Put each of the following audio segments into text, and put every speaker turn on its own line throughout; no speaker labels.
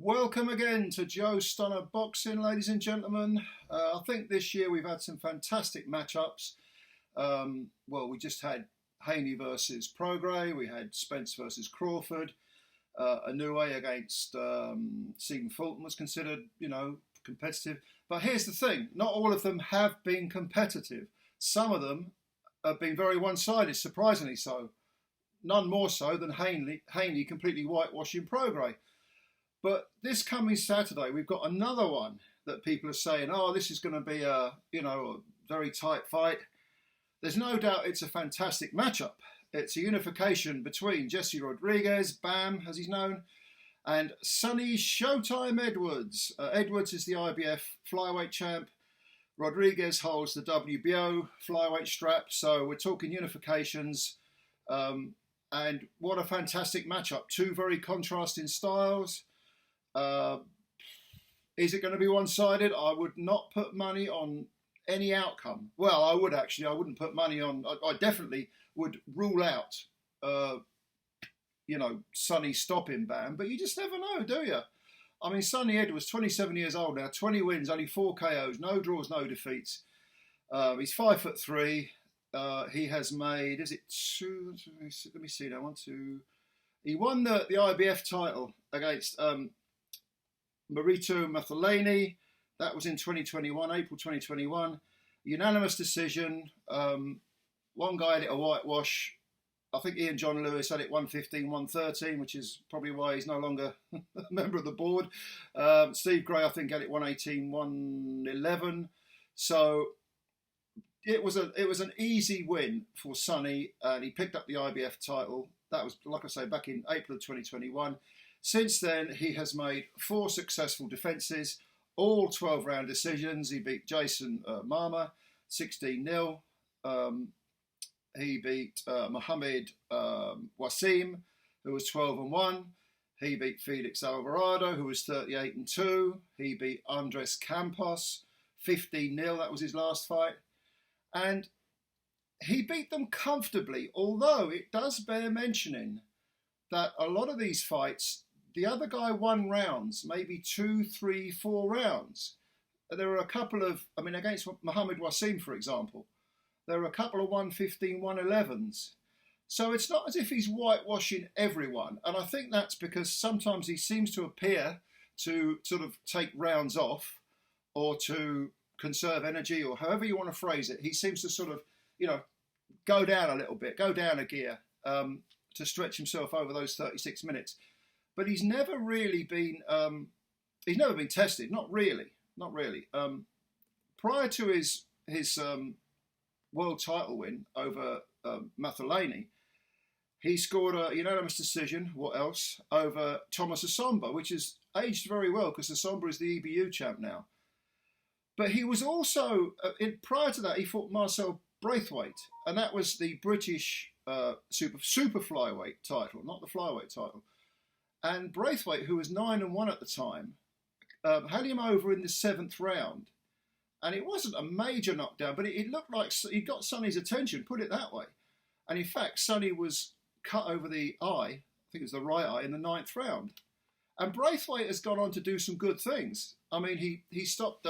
Welcome again to Joe Stunner Boxing, ladies and gentlemen. I think this year we've had some fantastic matchups. We just had Haney versus Prograis, we had Spence versus Crawford, Inoue against Stephen Fulton was considered, competitive. But here's the thing, not all of them have been competitive. Some of them have been very one-sided, surprisingly so. None more so than Haney completely whitewashing Prograis. But this coming Saturday, we've got another one that people are saying, oh, this is going to be a very tight fight. There's no doubt it's a fantastic matchup. It's a unification between Jesse Rodriguez, Bam, as he's known, and Sonny Showtime Edwards. Edwards is the IBF flyweight champ. Rodriguez holds the WBO flyweight strap. So we're talking unifications. And what a fantastic matchup. Two very contrasting styles. Is it going to be one-sided? I would not put money on any outcome. Well, I would actually. I wouldn't put money on. I definitely would rule out, Sonny stopping Bam. But you just never know, do you? I mean, Sonny Edwards, 27 years old now, 20 wins, only 4 KOs, no draws, no defeats. He's 5'3". He has made. Is it two? Let me see now. 1, 2. He won the IBF title against Marito Mathaleni. That was in 2021, April 2021. Unanimous decision. One guy had it a whitewash. I think Ian John Lewis had it 115, 113, which is probably why he's no longer a member of the board. Steve Gray, I think, had it 118, 111. So it was an easy win for Sonny, and he picked up the IBF title. That was, like I say, back in April of 2021. Since then, he has made 4 successful defences, all 12-round decisions. He beat Jason Marma 16-0. He beat Mohamed Wasim, who was 12-1. He beat Felix Alvarado, who was 38-2. He beat Andres Campos 15-0. That was his last fight. And he beat them comfortably, although it does bear mentioning that a lot of these fights, the other guy won rounds, maybe 2, 3, 4 rounds. There were a couple of, against Mohamed Wasim, for example, there were a couple of 115, 111s. So it's not as if he's whitewashing everyone. And I think that's because sometimes he seems to appear to sort of take rounds off or to conserve energy, or however you want to phrase it. He seems to sort of, go down a little bit, go down a gear to stretch himself over those 36 minutes. But he's never really been, he's never been tested, not really. Prior to his world title win over Mathaleni, he scored a unanimous decision, what else, over Thomas Asomba, which has aged very well because Asomba is the EBU champ now. But he was also, prior to that, he fought Marcel Braithwaite, and that was the British super flyweight title, not the flyweight title. And Braithwaite, who was 9-1 at the time, had him over in the 7th round. And it wasn't a major knockdown, but it looked like he got Sonny's attention, put it that way. And in fact, Sonny was cut over the eye, I think it was the right eye, in the 9th round. And Braithwaite has gone on to do some good things. I mean, he stopped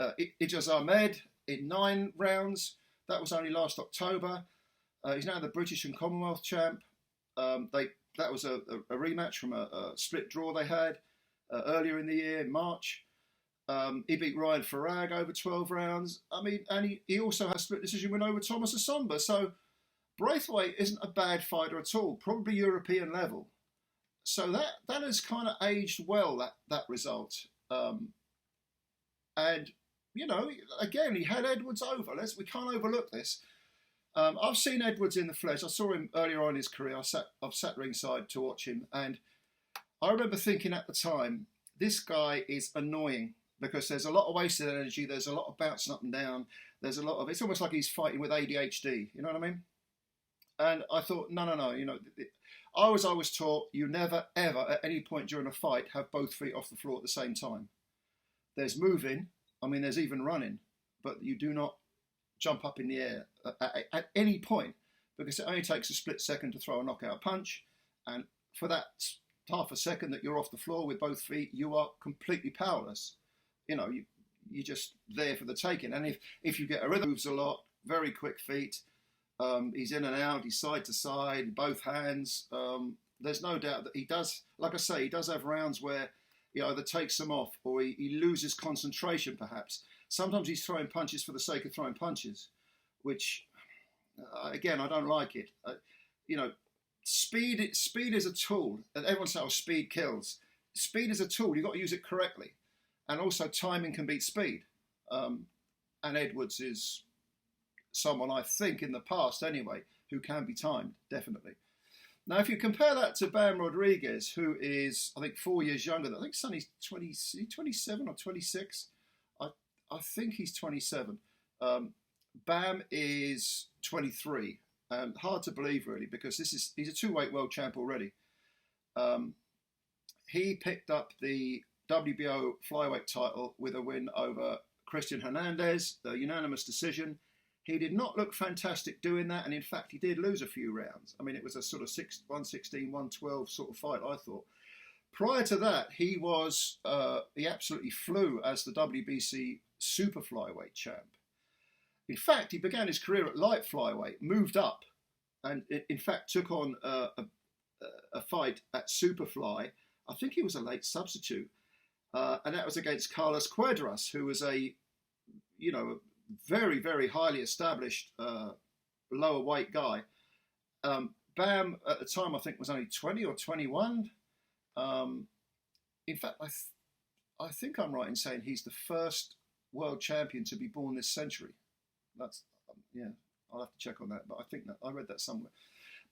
Ijaz Ahmed in 9 rounds. That was only last October. He's now the British and Commonwealth champ. That was a rematch from a split draw they had earlier in the year, in March. He beat Ryan Farag over 12 rounds. And he also has split decision win over Thomas Asomba. So Braithwaite isn't a bad fighter at all, probably European level. So that has kind of aged well, that result. And, again, he had Edwards over. We can't overlook this. I've seen Edwards in the flesh. I saw him earlier on in his career. I've sat ringside to watch him. And I remember thinking at the time, this guy is annoying because there's a lot of wasted energy. There's a lot of bouncing up and down. There's a lot of, it's almost like he's fighting with ADHD. You know what I mean? And I thought, no. I was taught you never, ever, at any point during a fight, have both feet off the floor at the same time. There's moving. There's even running. But you do not jump up in the air at any point, because it only takes a split second to throw a knockout punch, and for that half a second that you're off the floor with both feet, you are completely powerless. You know, you're just there for the taking. And if you get a rhythm, moves a lot, very quick feet, he's in and out, he's side to side, both hands. There's no doubt that he does, like I say, he does have rounds where he either takes them off or he loses concentration perhaps. Sometimes he's throwing punches for the sake of throwing punches, which, again, I don't like it. You know, speed is a tool. And everyone says, oh, speed kills. Speed is a tool. You've got to use it correctly. And also timing can beat speed. And Edwards is someone, I think, in the past anyway, who can be timed, definitely. Now, if you compare that to Bam Rodriguez, who is, I think, 4 years younger than, I think Sonny's 27 or 26. I think he's 27. Bam is 23. Hard to believe, really, because he's a two-weight world champ already. He picked up the WBO flyweight title with a win over Christian Hernandez, a unanimous decision. He did not look fantastic doing that, and in fact, he did lose a few rounds. I mean, it was a sort of 116, 112 sort of fight, I thought. Prior to that, he absolutely flew as the WBC super flyweight champ. In fact, he began his career at light flyweight, moved up, and in fact took on a fight at superfly. I think he was a late substitute, and that was against Carlos Cuadras, who was a very, very highly established lower weight guy. Bam at the time, I think, was only 20 or 21. In fact, I think I'm right in saying he's the first world champion to be born this century. That's I'll have to check on that, but I think that I read that somewhere.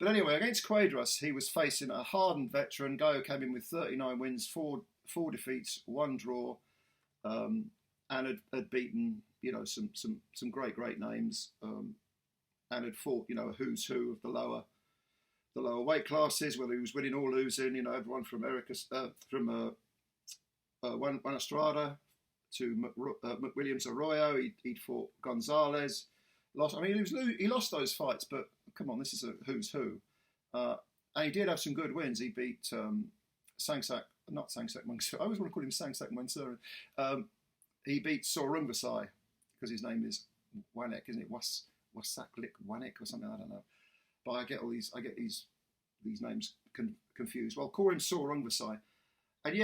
But anyway, against Cuadras, he was facing a hardened veteran. Gaio came in with 39 wins, four defeats, one draw, and had beaten some great names, and had fought a who's who of the lower weight classes, whether he was winning or losing. Everyone from Juan Estrada to McWilliams Arroyo. He'd fought Gonzalez. Lost. I mean, he lost those fights, but come on, this is a who's who. And he did have some good wins. He beat Sangsak Mansour. I always want to call him Sangsak Mansour. He beat Sorungvasai, because his name is Wanek, isn't it? Wasaklik Wanek or something, I don't know. But I get these names confused. Well, call him Sorungvasai. And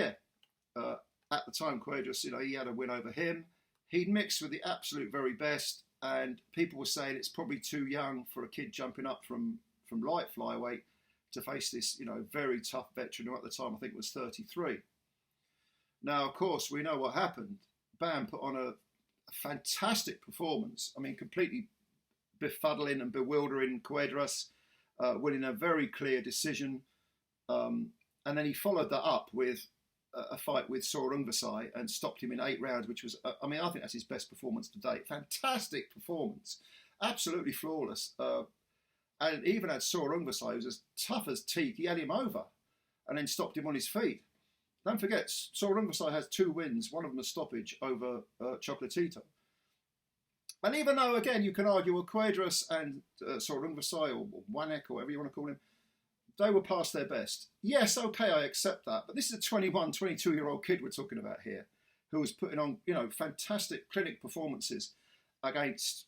at the time, Cuadras, he had a win over him. He'd mixed with the absolute very best, and people were saying it's probably too young for a kid jumping up from light flyweight to face this, very tough veteran who at the time I think was 33. Now, of course, we know what happened. Bam put on a fantastic performance. I mean, completely befuddling and bewildering Cuadras, winning a very clear decision. And then he followed that up with a fight with Sorungvasai and stopped him in 8 rounds, which was, I think that's his best performance to date. Fantastic performance. Absolutely flawless. And even had Sorungvasai, who was as tough as teak, he had him over and then stopped him on his feet. Don't forget, Sorungvasai has 2 wins, one of them a stoppage over Chocolatito. And even though, again, you can argue, well, Cuadras and Sorungvasai, or Wanek, or whatever you want to call him, they were past their best. Yes, okay, I accept that. But this is a 21, 22-year-old kid we're talking about here, who was putting on, fantastic clinic performances against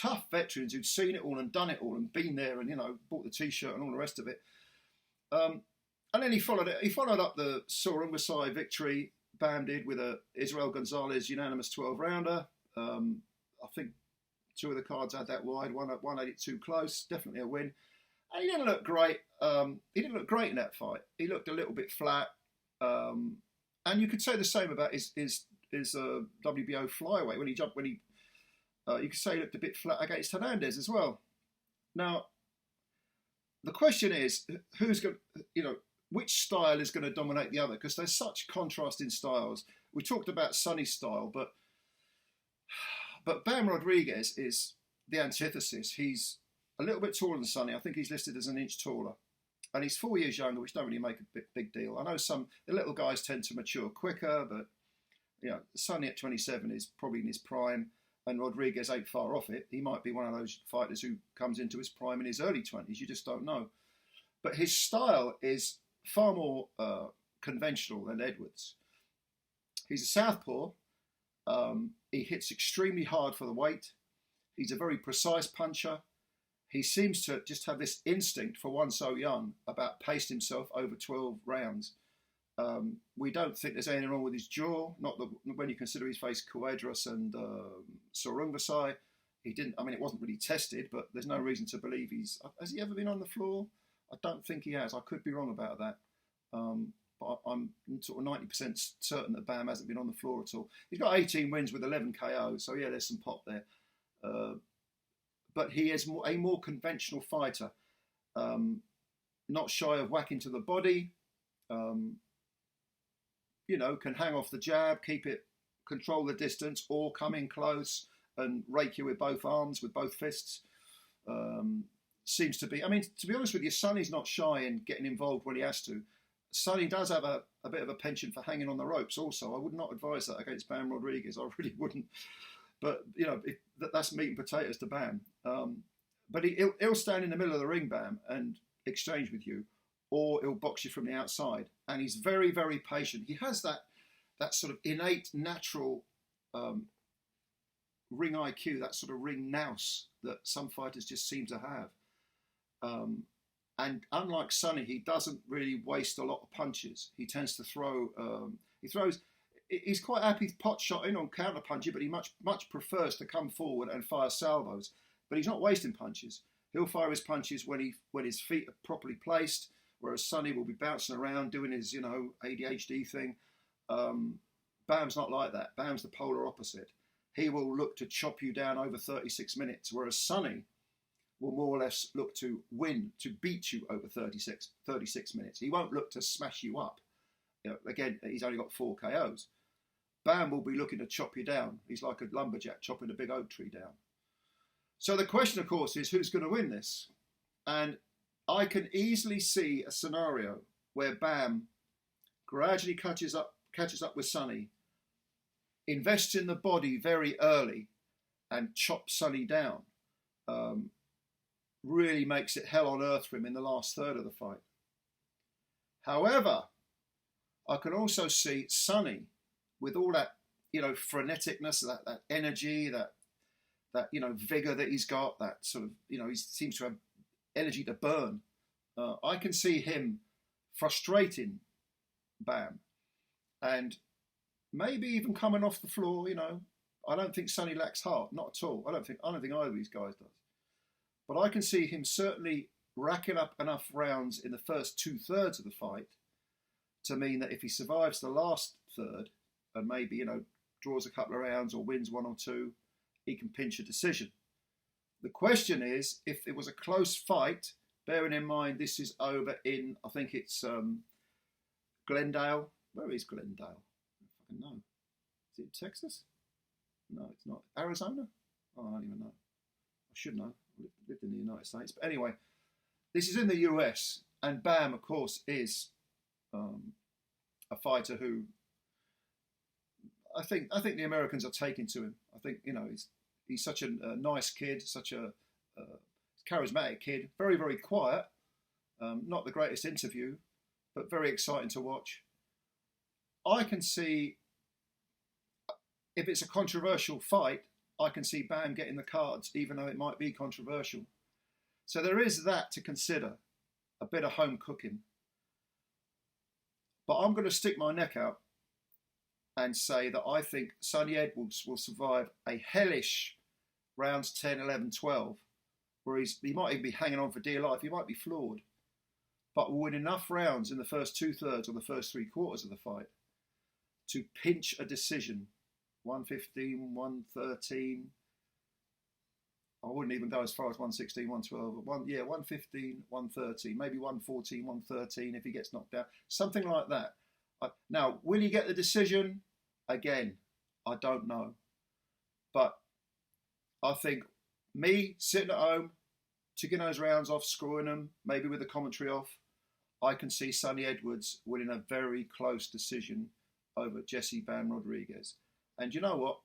tough veterans who'd seen it all and done it all and been there and, bought the T-shirt and all the rest of it. And then he followed up the Sorungvasai victory, Bam did, with a Israel Gonzalez unanimous 12-rounder. I think 2 of the cards had that wide, one had it too close, definitely a win. And he didn't look great. He didn't look great in that fight. He looked a little bit flat. And you could say the same about his WBO flyweight when he jumped. You could say he looked a bit flat against Hernandez as well. Now, the question is, who's going? Which style is going to dominate the other? Because there's such contrasting styles. We talked about Sonny's style, but Bam Rodriguez is the antithesis. He's a little bit taller than Sonny. I think he's listed as an inch taller. And he's 4 years younger, which don't really make a big deal. I know the little guys tend to mature quicker, but Sonny at 27 is probably in his prime, and Rodriguez ain't far off it. He might be one of those fighters who comes into his prime in his early 20s. You just don't know. But his style is far more conventional than Edwards. He's a southpaw. He hits extremely hard for the weight. He's a very precise puncher. He seems to just have this instinct, for one so young, about pacing himself over 12 rounds. We don't think there's anything wrong with his jaw. Not when you consider he's faced Kuedras and Sorungvasai. He didn't. I mean, it wasn't really tested, but there's no reason to believe has he ever been on the floor? I don't think he has. I could be wrong about that. But I'm sort of 90% certain that Bam hasn't been on the floor at all. He's got 18 wins with 11 KOs, so yeah, there's some pop there. But he is a more conventional fighter, not shy of whacking to the body. Can hang off the jab, control the distance, or come in close and rake you with both arms, with both fists. Seems to be. I mean, to be honest with you, Sonny's not shy in getting involved when he has to. Sonny does have a bit of a penchant for hanging on the ropes also. I would not advise that against Bam Rodriguez. I really wouldn't. But, that's meat and potatoes to Bam. But he'll stand in the middle of the ring, Bam, and exchange with you, or he'll box you from the outside. And he's very, very patient. He has that sort of innate, natural ring IQ, that sort of ring nous that some fighters just seem to have. And unlike Sonny, he doesn't really waste a lot of punches. He tends to throw. He's quite happy pot shotting on counter punching, but he much prefers to come forward and fire salvos. But he's not wasting punches. He'll fire his punches when his feet are properly placed, whereas Sonny will be bouncing around doing his ADHD thing. Bam's not like that. Bam's the polar opposite. He will look to chop you down over 36 minutes, whereas Sonny will more or less look to win, to beat you over 36 minutes. He won't look to smash you up. Again, he's only got 4 KOs. Bam will be looking to chop you down. He's like a lumberjack chopping a big oak tree down. So the question, of course, is who's going to win this? And I can easily see a scenario where Bam gradually catches up with Sonny, invests in the body very early, and chops Sonny down. Really makes it hell on earth for him in the last third of the fight. However, I can also see Sonny with all that, freneticness, that energy, that vigor that he's got, that sort of, he seems to have energy to burn. I can see him frustrating Bam, and maybe even coming off the floor. I don't think Sonny lacks heart, not at all. I don't think either of these guys does. But I can see him certainly racking up enough rounds in the first 2/3 of the fight to mean that if he survives the last third and maybe, draws a couple of rounds or wins 1 or 2, he can pinch a decision. The question is, if it was a close fight, bearing in mind this is over in, I think it's Glendale. Where is Glendale? I don't fucking know. Is it Texas? No, it's not. Arizona? Oh, I don't even know. I should know. I lived in the United States. But anyway, this is in the US, and Bam, of course, is a fighter who I think the Americans are taking to him. I think he's such a nice kid, such a charismatic kid, very, very quiet. Not the greatest interview, but very exciting to watch. I can see, if it's a controversial fight, I can see Bam getting the cards, even though it might be controversial. So there is that to consider, a bit of home cooking. But I'm going to stick my neck out and say that I think Sonny Edwards will survive a hellish rounds 10, 11, 12, where he might even be hanging on for dear life. He might be floored, but will win enough rounds in the first 2/3 or the first 3/4 of the fight to pinch a decision. 115, 113. I wouldn't even go as far as 116, 112. 115, 113, maybe 114, 113 if he gets knocked out. Something like that. Now, will he get the decision? Again, I don't know. But I think me sitting at home, ticking those rounds off, scoring them, maybe with the commentary off, I can see Sonny Edwards winning a very close decision over Jesse Bam Rodriguez. And you know what?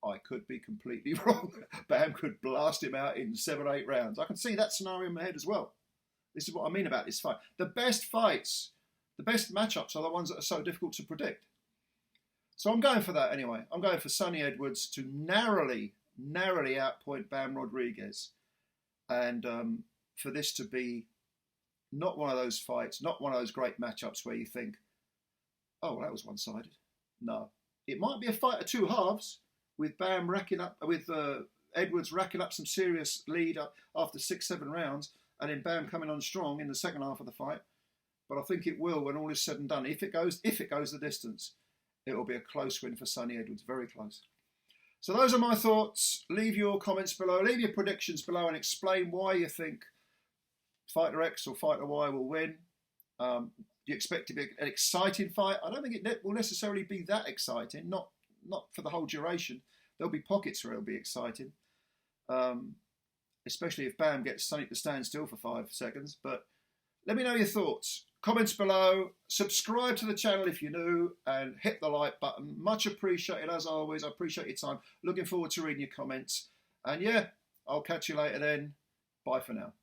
I could be completely wrong. Bam could blast him out in 7 or 8 rounds. I can see that scenario in my head as well. This is what I mean about this fight. The best fights the best matchups are the ones that are so difficult to predict. So I'm going for that anyway. I'm going for Sonny Edwards to narrowly outpoint Bam Rodriguez, and for this to be not one of those fights, not one of those great matchups where you think, oh, well, that was one-sided. No, it might be a fight of two halves with Bam Edwards racking up some serious lead after 6-7 rounds, and then Bam coming on strong in the second half of the fight. But I think it will, when all is said and done, if it goes the distance, it will be a close win for Sonny Edwards, very close. So those are my thoughts. Leave your comments below, leave your predictions below, and explain why you think Fighter X or Fighter Y will win. Do you expect it to be an exciting fight? I don't think it will necessarily be that exciting, not for the whole duration. There'll be pockets where it'll be exciting, especially if Bam gets Sonny to stand still for 5 seconds. But let me know your thoughts. Comments below, subscribe to the channel if you're new, and hit the like button. Much appreciated as always. I appreciate your time. Looking forward to reading your comments. And yeah, I'll catch you later then. Bye for now.